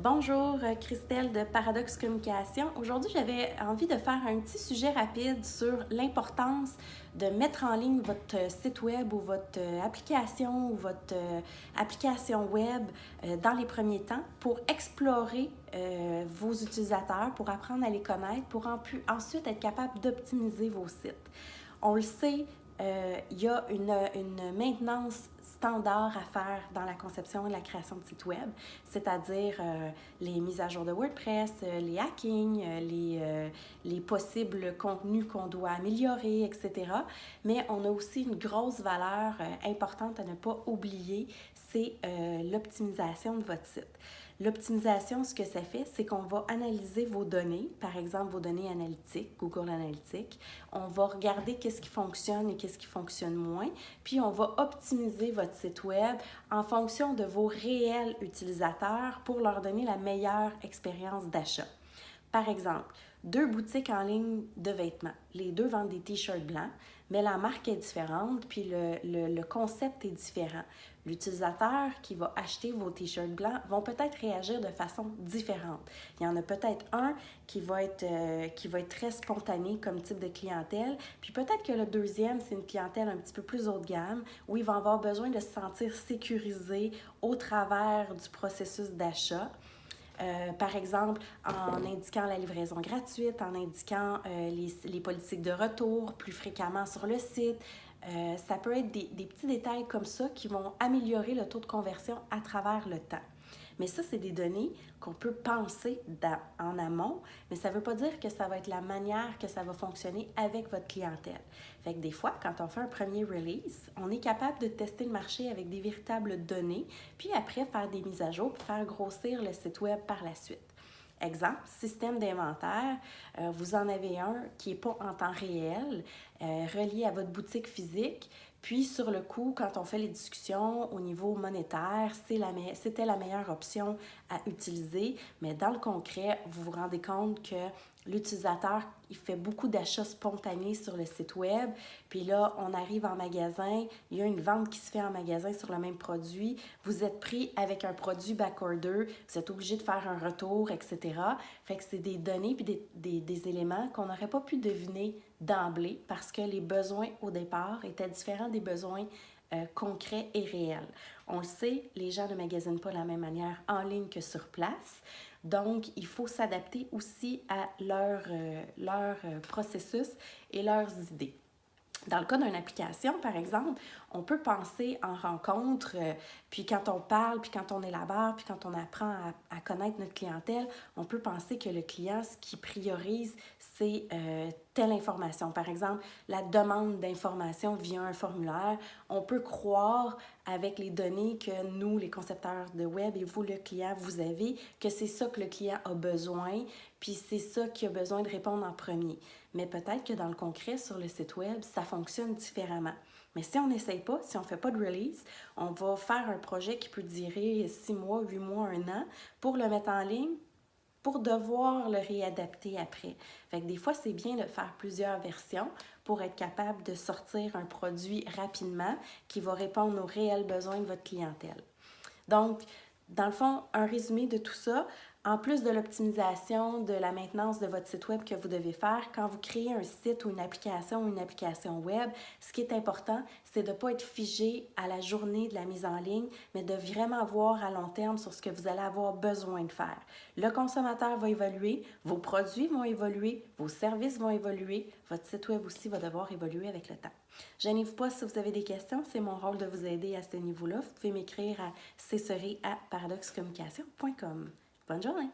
Bonjour, Christelle de Paradoxe Communication. Aujourd'hui, j'avais envie de faire un petit sujet rapide sur l'importance de mettre en ligne votre site web ou votre application ou votre application web dans les premiers temps pour explorer vos utilisateurs, pour apprendre à les connaître, pour ensuite être capable d'optimiser vos sites. On le sait, il y a une maintenance standard à faire dans la conception et la création de sites web, c'est-à-dire les mises à jour de WordPress, les hackings, les possibles contenus qu'on doit améliorer, etc. Mais on a aussi une grosse valeur importante à ne pas oublier, c'est l'optimisation de votre site. L'optimisation, ce que ça fait, c'est qu'on va analyser vos données, par exemple vos données analytiques, Google Analytics. On va regarder qu'est-ce qui fonctionne et qu'est-ce qui fonctionne moins, puis on va optimiser votre site web en fonction de vos réels utilisateurs pour leur donner la meilleure expérience d'achat. Par exemple, 2 boutiques en ligne de vêtements. Les deux vendent des t-shirts blancs, mais la marque est différente, puis le concept est différent. L'utilisateur qui va acheter vos t-shirts blancs vont peut-être réagir de façon différente. Il y en a peut-être un qui va être très spontané comme type de clientèle, puis peut-être que le deuxième, c'est une clientèle un petit peu plus haut de gamme, où ils vont avoir besoin de se sentir sécurisés au travers du processus d'achat. Par exemple, en indiquant la livraison gratuite, en indiquant les politiques de retour plus fréquemment sur le site. Ça peut être des petits détails comme ça qui vont améliorer le taux de conversion à travers le temps. Mais ça, c'est des données qu'on peut penser en amont, mais ça ne veut pas dire que ça va être la manière que ça va fonctionner avec votre clientèle. Fait que des fois, quand on fait un premier release, on est capable de tester le marché avec des véritables données, puis après faire des mises à jour, puis faire grossir le site web par la suite. Exemple, système d'inventaire, vous en avez un qui n'est pas en temps réel, relié à votre boutique physique. Puis sur le coup, quand on fait les discussions au niveau monétaire, c'était la meilleure option à utiliser. Mais dans le concret, vous vous rendez compte que l'utilisateur, il fait beaucoup d'achats spontanés sur le site web. Puis là, on arrive en magasin, il y a une vente qui se fait en magasin sur le même produit. Vous êtes pris avec un produit backorder, vous êtes obligé de faire un retour, etc. Fait que c'est des données puis des éléments qu'on n'aurait pas pu deviner d'emblée parce que les besoins au départ étaient différents des besoins concrets et réels. On le sait, les gens ne magasinent pas de la même manière en ligne que sur place. Donc, il faut s'adapter aussi à leur processus et leurs idées. Dans le cas d'une application, par exemple, on peut penser en rencontre, puis quand on parle, puis quand on élabore, puis quand on apprend à connaître notre clientèle, on peut penser que le client, ce qu'il priorise, c'est telle information. Par exemple, la demande d'information via un formulaire. On peut croire avec les données que nous, les concepteurs de web, et vous, le client, vous avez, que c'est ça que le client a besoin, puis c'est ça qu'il a besoin de répondre en premier. Mais peut-être que dans le concret, sur le site web, ça fonctionne différemment. Mais si on n'essaye pas, si on ne fait pas de release, on va faire un projet qui peut durer 6 mois, 8 mois, 1 an pour le mettre en ligne, pour devoir le réadapter après. Fait que des fois, c'est bien de faire plusieurs versions pour être capable de sortir un produit rapidement qui va répondre aux réels besoins de votre clientèle. Donc, dans le fond, un résumé de tout ça, en plus de l'optimisation, de la maintenance de votre site web que vous devez faire, quand vous créez un site ou une application web, ce qui est important, c'est de ne pas être figé à la journée de la mise en ligne, mais de vraiment voir à long terme sur ce que vous allez avoir besoin de faire. Le consommateur va évoluer, vos produits vont évoluer, vos services vont évoluer, votre site web aussi va devoir évoluer avec le temps. Gênez-vous pas si vous avez des questions, c'est mon rôle de vous aider à ce niveau-là. Vous pouvez m'écrire à cesserie@paradoxecommunication.com. Bonne journée!